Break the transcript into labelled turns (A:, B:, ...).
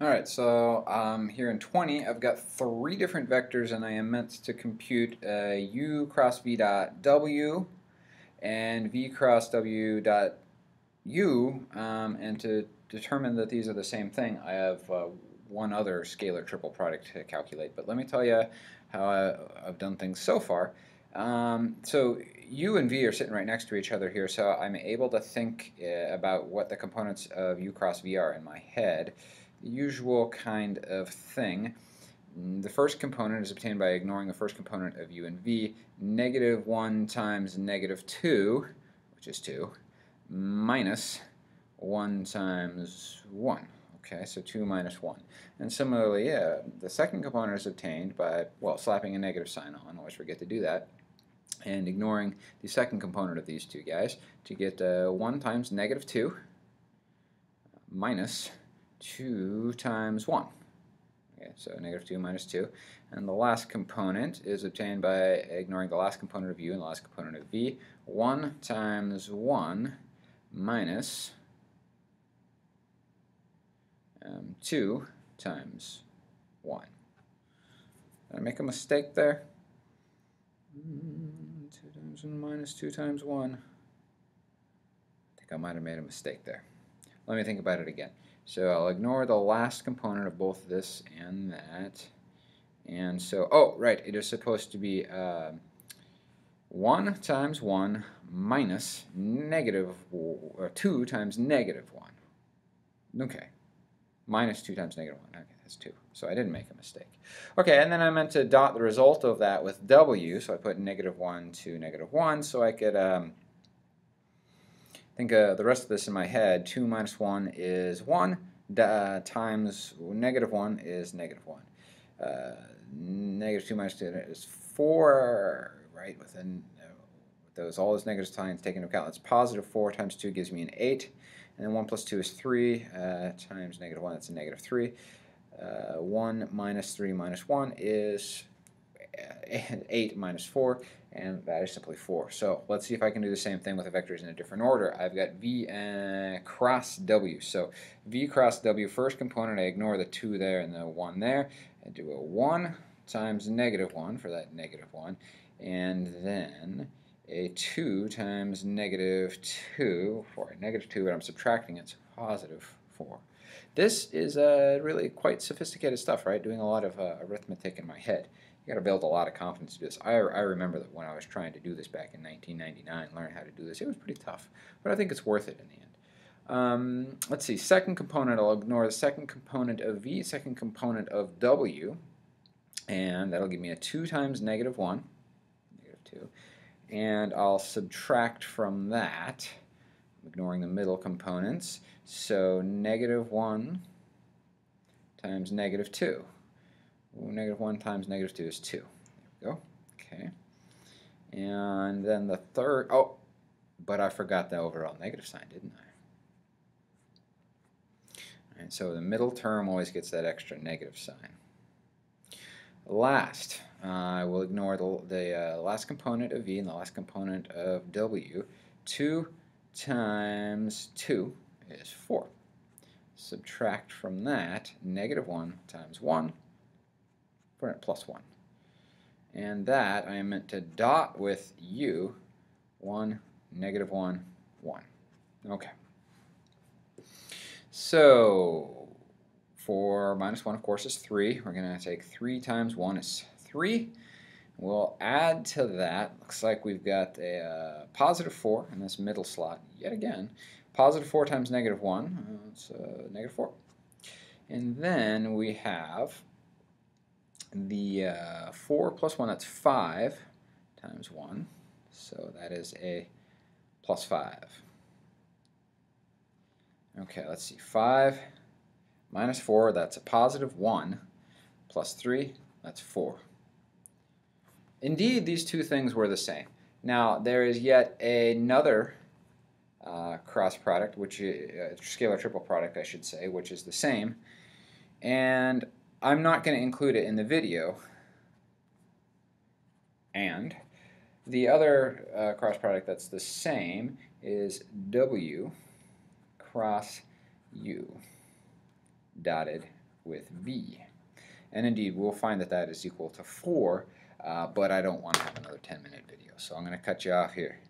A: Alright, so here in 20, I've got three different vectors, and I am meant to compute u cross v dot w and v cross w dot u, and to determine that these are the same thing, I have one other scalar triple product to calculate. But let me tell you how I've done things so far. So u and v are sitting right next to each other here, so I'm able to think about what the components of u cross v are in my head. The usual kind of thing. The first component is obtained by ignoring the first component of u and v. Negative 1 times negative 2, which is 2, minus 1 times 1. Okay, so 2 minus 1. And similarly, the second component is obtained by, well, slapping a negative sign on. Always forget to do that. And ignoring the second component of these two guys to get 1 times negative 2 minus 2 times 1. Okay, so negative 2 minus 2. And the last component is obtained by ignoring the last component of u and the last component of v. 1 times 1 minus 2 times 1. Did I make a mistake there? 2 times 1 minus 2 times 1. I think I might have made a mistake there. Let me think about it again. So I'll ignore the last component of both this and that. And so, oh, right, it is supposed to be 1 times 1 minus negative 2 times negative 1. Okay. Minus 2 times negative 1. Okay, that's 2. So I didn't make a mistake. Okay, and then I meant to dot the result of that with w, so I put negative 1 to negative 1, so I could think the rest of this in my head. 2 minus 1 is 1, times negative 1 is negative 1. Negative 2 minus 2 is 4, right? With all those negative signs taken into account, that's positive 4 times 2 gives me an 8. And then 1 plus 2 is 3 times negative 1, that's a negative 3. 1 minus 3 minus 1 is 8 minus 4, and that is simply 4. So let's see if I can do the same thing with the vectors in a different order. I've got v cross w. So v cross w, first component, I ignore the 2 there and the 1 there. I do a 1 times negative 1 for that negative 1, and then a 2 times negative 2 for a negative 2, but I'm subtracting it, so positive 4. This is really quite sophisticated stuff, right? Doing a lot of arithmetic in my head. You got to build a lot of confidence to do this. I remember that when I was trying to do this back in 1999, learn how to do this, it was pretty tough, but I think it's worth it in the end. Let's see, second component, I'll ignore the second component of v, second component of w, and that'll give me a 2 times negative 1, negative 2. And I'll subtract from that, ignoring the middle components, so negative 1 times negative 2. Negative 1 times negative 2 is 2. There we go. Okay. And then the third, oh, but I forgot the overall negative sign, didn't I? All right, so the middle term always gets that extra negative sign. Last, I will ignore the last component of v and the last component of w. 2 times 2 is 4. Subtract from that negative 1 times 1 for plus 1. And that I am meant to dot with u, 1, negative 1, 1. Okay. So for minus 1, of course, is 3. We're going to take 3 times 1 is 3. We'll add to that. Looks like we've got a positive 4 in this middle slot yet again. Positive 4 times negative 1, it's negative 4. And then we have the 4 plus 1, that's 5 times 1. So that is a plus 5. Okay, let's see. 5 minus 4, that's a positive 1, plus 3, that's 4. Indeed, these two things were the same. Now, there is yet another cross product, which is scalar triple product, I should say, which is the same. And I'm not going to include it in the video. And the other cross product that's the same is w cross u dotted with v. And indeed, we'll find that that is equal to 4, but I don't want to have another 10-minute video, so I'm going to cut you off here.